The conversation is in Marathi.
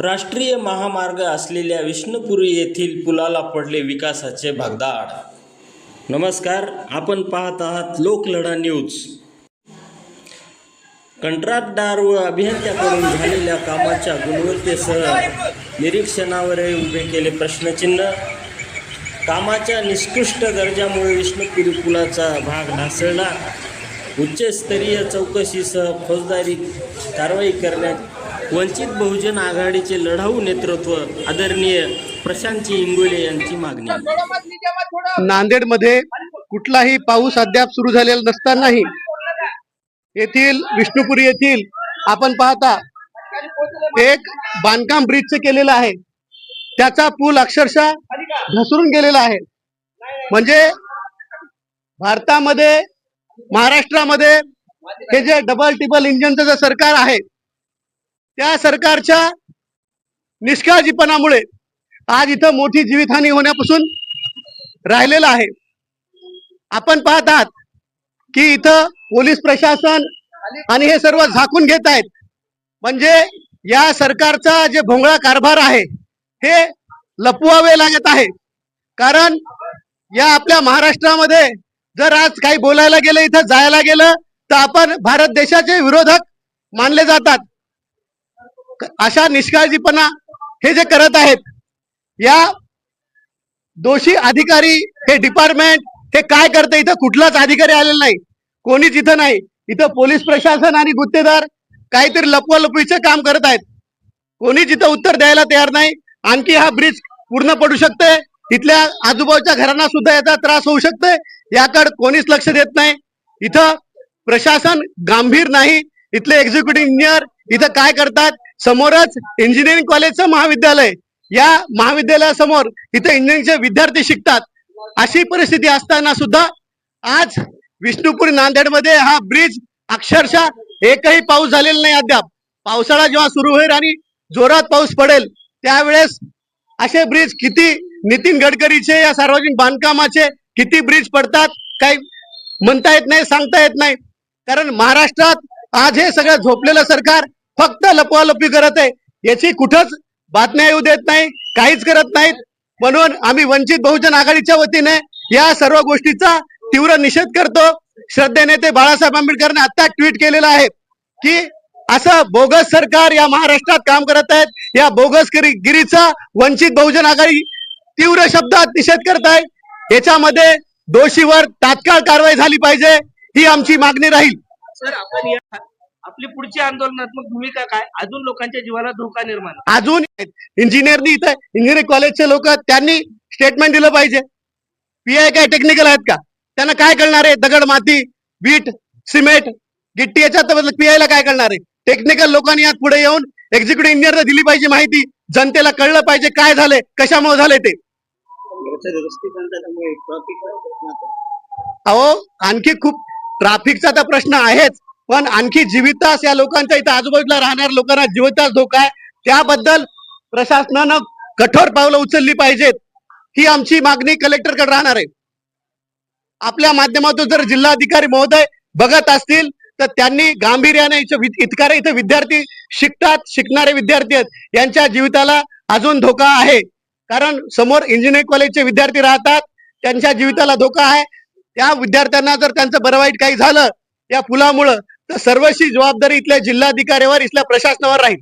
राष्ट्रीय महामार्ग असलेल्या विष्णुपुरी येथील पुलाला पडले विकासाचे भगदाड. नमस्कार, आपण पाहत आहात लोकलढा न्यूज. कंत्राटदार व अभियंत्याकडून झालेल्या कामाच्या गुणवत्तेसह निरीक्षणावर उभे केले प्रश्नचिन्ह. कामाच्या निकृष्ट दर्जामुळे विष्णुपुरी पुलाचा भाग ढासळला. उच्चस्तरीय चौकशीसह फौजदारी कारवाई करण्यात वंचित बहुजन आघाडीचे लढाऊ नेतृत्व आदरणीय प्रशांतजी इंगोले यांची मागणी. नांदेडमध्ये कुठलाही पाऊस अद्याप सुरू झालेला नसतानाही येथील विष्णुपुरी येथील आपण पाहता एक बांधकाम ब्रिजचे केलेलं आहे. त्याचा पूल अक्षरशः घसरून गेलेला आहे. म्हणजे भारतामध्ये महाराष्ट्रामध्ये हे जे डबल टिबल इंजिनचं जे सरकार आहे त्या सरकारच्या निष्काळजीपणामुळे आज इथं मोठी जीवितहानी होण्यापासून राहिलेला आहे. आपण पाहत आहात की इथं पोलीस प्रशासन आणि हे सर्व झाकून घेत आहेत. म्हणजे या सरकारचा जे भोंगळा कारभार आहे हे लपवावे लागत आहे. कारण या आपल्या महाराष्ट्रामध्ये जर आज काही बोलायला गेलं, इथं जायला गेलं तर आपण भारत देशाचे विरोधक मानले जातात. अशा निष्काळजीपणा हे जे करत आहेत, या दोषी अधिकारी हे डिपार्टमेंट हे काय करते, इथं कुठलाच अधिकारी आलेला नाही, कोणीच इथं नाही. इथं पोलीस प्रशासन आणि गुत्तेदार काहीतरी लपवालपवीचे काम करत आहेत. कोणीच इथं उत्तर द्यायला तयार नाही. आणखी हा ब्रिज पूर्ण पडू शकते, इथल्या आजूबाजूच्या घरांना सुद्धा याचा त्रास होऊ शकते. याकडे कोणीच लक्ष देत नाही. इथं प्रशासन गंभीर नाही. इथले एक्झिक्युटिव्ह इंजिनियर इथं काय करतात, समोरच इंजिनिअरिंग कॉलेजचं महाविद्यालय, या महाविद्यालयासमोर इथं इंजिनिअरिंगचे विद्यार्थी शिकतात. अशी परिस्थिती असताना सुद्धा आज विष्णुपुरी नांदेडमध्ये हा ब्रिज अक्षरशः एकही पाऊस झालेला नाही अद्याप. पावसाळा जेव्हा सुरू होईल आणि जोरात पाऊस पडेल त्यावेळेस असे ब्रिज किती, नितीन गडकरीचे या सार्वजनिक बांधकामाचे किती ब्रिज पडतात काही म्हणता येत नाही, सांगता येत नाही. कारण महाराष्ट्रात आज हे सगळं झोपलेलं सरकार फक्त लपवालपवी करत आहे. याची कुठंच बातम्या येऊ देत नाही, काहीच करत नाहीत. म्हणून आम्ही वंचित बहुजन आघाडीच्या वतीने या सर्व गोष्टीचा तीव्र निषेध करतो. श्रद्धेय नेते बाळासाहेब आंबेडकरांनी आता ट्विट केलेलं आहे की असं बोगस सरकार या महाराष्ट्रात काम करत आहेत. या बोगसगिरीचा वंचित बहुजन आघाडी तीव्र शब्दात निषेध करत आहे. याच्यामध्ये दोषीवर तात्काळ कारवाई झाली पाहिजे, ही आमची मागणी राहील. सर, आपण आपली पुढची आंदोलनात्मक भूमिका काय? अजून लोकांच्या जीवाला धोका निर्माण, अजून इंजिनियरनी इथं इंजिनिअरिंग कॉलेजचे लोक त्यांनी स्टेटमेंट दिलं पाहिजे. पीआय काय टेक्निकल आहेत का? त्यांना काय कळणार आहे? दगड, माती, वीट, सिमेंट, गिट्टी याच्यात पीआयला काय कळणार आहे? टेक्निकल लोकांनी यात पुढे येऊन एक्झिक्युटिव्ह इंजिनियरला दिली पाहिजे माहिती. जनतेला कळलं पाहिजे काय झालंय, कशामुळे झालंय ते. अहो, आणखी खूप ट्रॅफिकचा तर प्रश्न आहेच, पण आणखी जीवितास या लोकांच्या इथं आजूबाजूला राहणाऱ्या लोकांना जीवितास धोका आहे. त्याबद्दल प्रशासनानं कठोर पावलं उचलली पाहिजेत, ही आमची मागणी कलेक्टरकडे राहणार आहे. आपल्या माध्यमातून जर जिल्हाधिकारी महोदय बघत असतील तर त्यांनी गांभीर्याने इथं विद्यार्थी शिकतात, शिकणारे विद्यार्थी आहेत, यांच्या जीविताला अजून धोका आहे. कारण समोर इंजिनिअरिंग कॉलेजचे विद्यार्थी राहतात, त्यांच्या जीविताला धोका आहे. त्या विद्यार्थ्यांना जर त्यांचं बरं वाईट काही झालं या पुलामुळं तर सर्वस्वी जबाबदारी इथल्या जिल्हाधिकाऱ्यावर, इथल्या प्रशासनावर राहील.